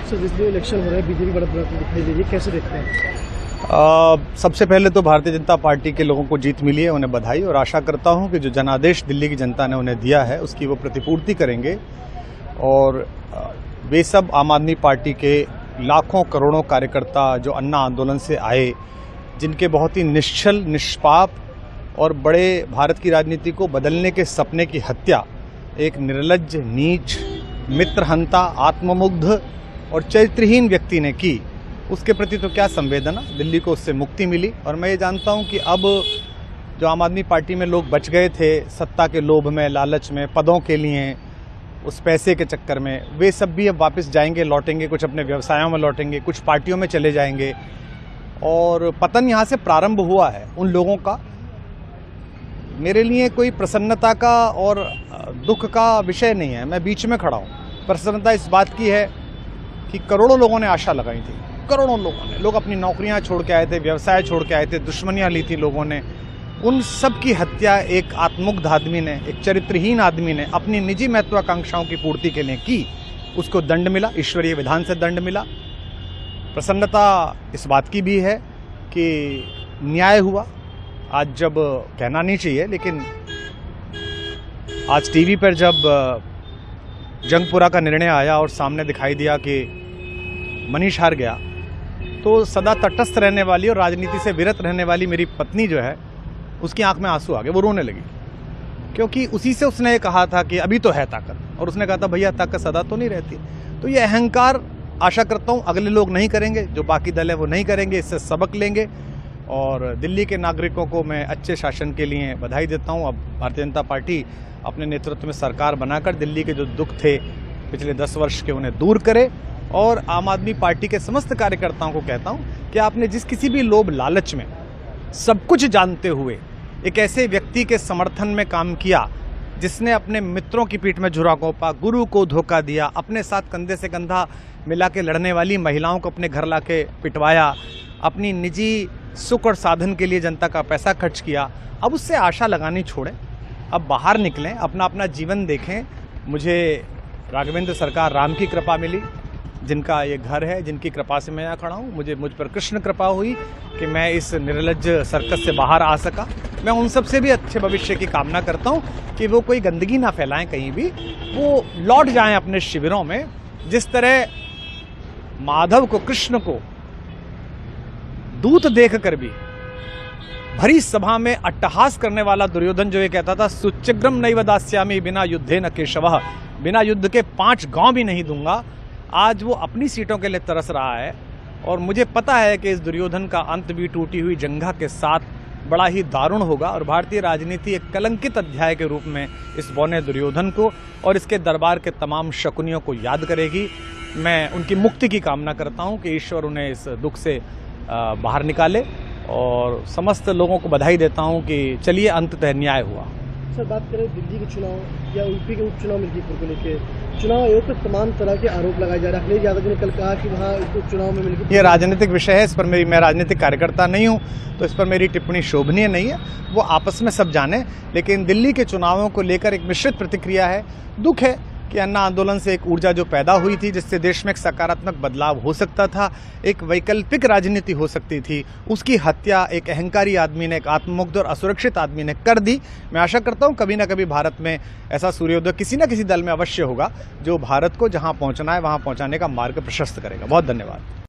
Sir जिसमें election हो रहा है बीजेपी बड़ा दिखाई दे रही है, कैसे देखते हैं? सबसे पहले तो भारतीय जनता पार्टी के लोगों को जीत मिली है, उन्हें बधाई, और आशा करता हूं कि जो जनादेश दिल्ली की जनता ने उन्हें दिया है उसकी वो प्रतिपूर्ति करेंगे। और वे सब आम आदमी पार्टी के लाखों करोड़ों कार्यकर्ता जो अन्ना आंदोलन से आए, जिनके बहुत ही निश्चल निष्पाप और बड़े भारत की राजनीति को बदलने के सपने की हत्या एक निर्लज्ज, नीच, मित्रहंता, आत्ममुग्ध और चरित्रहीन व्यक्ति ने की, उसके प्रति तो क्या संवेदना। दिल्ली को उससे मुक्ति मिली। और मैं ये जानता हूं कि अब जो आम आदमी पार्टी में लोग बच गए थे सत्ता के लोभ में, लालच में, पदों के लिए, उस पैसे के चक्कर में, वे सब भी अब वापस जाएंगे, लौटेंगे, कुछ अपने व्यवसायों में लौटेंगे, कुछ पार्टियों में चले जाएंगे। और पतन यहाँ से प्रारंभ हुआ है उन लोगों का। मेरे लिए कोई प्रसन्नता का और दुख का विषय नहीं है, मैं बीच में खड़ा हूँ। प्रसन्नता इस बात की है कि करोड़ों लोगों ने आशा लगाई थी, करोड़ों लोगों ने, लोग अपनी नौकरियां छोड़ के आए थे, व्यवसाय छोड़ के आए थे, दुश्मनियां ली थी लोगों ने, उन सब की हत्या एक आत्ममुग्ध आदमी ने, एक चरित्रहीन आदमी ने अपनी निजी महत्वाकांक्षाओं की पूर्ति के लिए की। उसको दंड मिला, ईश्वरीय विधान से दंड मिला। प्रसन्नता इस बात की भी है कि न्याय हुआ। आज जब कहना नहीं चाहिए, लेकिन आज टीवी पर जब जंगपुरा का निर्णय आया और सामने दिखाई दिया कि मनीष हार गया, तो सदा तटस्थ रहने वाली और राजनीति से विरत रहने वाली मेरी पत्नी जो है, उसकी आंख में आंसू आ गए, वो रोने लगी। क्योंकि उसी से उसने ये कहा था कि अभी तो है ताकत, और उसने कहा था भैया ताकत सदा तो नहीं रहती। तो ये अहंकार आशा करता हूँ अगले लोग नहीं करेंगे, जो बाकी दल है वो नहीं करेंगे, इससे सबक लेंगे। और दिल्ली के नागरिकों को मैं अच्छे शासन के लिए बधाई देता हूँ। अब भारतीय जनता पार्टी अपने नेतृत्व में सरकार बनाकर दिल्ली के जो दुख थे पिछले 10 वर्ष के, उन्हें दूर करे। और आम आदमी पार्टी के समस्त कार्यकर्ताओं को कहता हूं कि आपने जिस किसी भी लोभ लालच में, सब कुछ जानते हुए एक ऐसे व्यक्ति के समर्थन में काम किया जिसने अपने मित्रों की पीठ में झुरा घोंपा, गुरु को धोखा दिया, अपने साथ कंधे से कंधा मिला के लड़ने वाली महिलाओं को अपने घर लाके पिटवाया, अपनी निजी सुख और साधन के लिए जनता का पैसा खर्च किया, अब उससे आशा लगानी छोड़ें, अब बाहर निकलें, अपना अपना जीवन देखें। मुझे राघवेंद्र सरकार राम की कृपा मिली, जिनका ये घर है, जिनकी कृपा से मैं यहाँ खड़ा हूँ। मुझ पर कृष्ण कृपा हुई कि मैं इस निर्लज्ज सर्कस से बाहर आ सका। मैं उन सब से भी अच्छे भविष्य की कामना करता हूँ कि वो कोई गंदगी ना फैलाएं कहीं भी, वो लौट जाएं अपने शिविरों में। जिस तरह माधव को, कृष्ण को दूत देखकर भी भरी सभा में अट्टहास करने वाला दुर्योधन जो ये कहता था सुचिग्रम नैव दास्यामि बिना युद्धे न केशवः, बिना युद्ध के 5 गांव भी नहीं दूंगा, आज वो अपनी सीटों के लिए तरस रहा है। और मुझे पता है कि इस दुर्योधन का अंत भी टूटी हुई जंघा के साथ बड़ा ही दारुण होगा, और भारतीय राजनीति एक कलंकित अध्याय के रूप में इस बौने दुर्योधन को और इसके दरबार के तमाम शकुनियों को याद करेगी। मैं उनकी मुक्ति की कामना करता हूं कि ईश्वर उन्हें इस दुख से बाहर निकाले, और समस्त लोगों को बधाई देता हूं कि चलिए अंततः न्याय हुआ। सर बात करें दिल्ली के चुनाव या यूपी के उपचुनाव मिल्कीपुर को लेकर, चुनाव आयोग पर तमाम तरह के आरोप लगाए जा रहे हैं। अखिलेश यादव ने कल कहा कि वहाँ उपचुनाव में मिल्कीपुर, ये राजनीतिक विषय है, इस पर मैं राजनीतिक कार्यकर्ता नहीं हूँ, तो इस पर मेरी टिप्पणी शोभनीय नहीं है, वो आपस में सब जाने। लेकिन दिल्ली के चुनावों को लेकर एक मिश्रित प्रतिक्रिया है। दुख है कि अन्ना आंदोलन से एक ऊर्जा जो पैदा हुई थी, जिससे देश में एक सकारात्मक बदलाव हो सकता था, एक वैकल्पिक राजनीति हो सकती थी, उसकी हत्या एक अहंकारी आदमी ने, एक आत्ममुग्ध और असुरक्षित आदमी ने कर दी। मैं आशा करता हूं कभी ना कभी भारत में ऐसा सूर्योदय किसी न किसी दल में अवश्य होगा, जो भारत को जहां पहुंचना है वहां पहुंचाने का मार्ग प्रशस्त करेगा। बहुत धन्यवाद।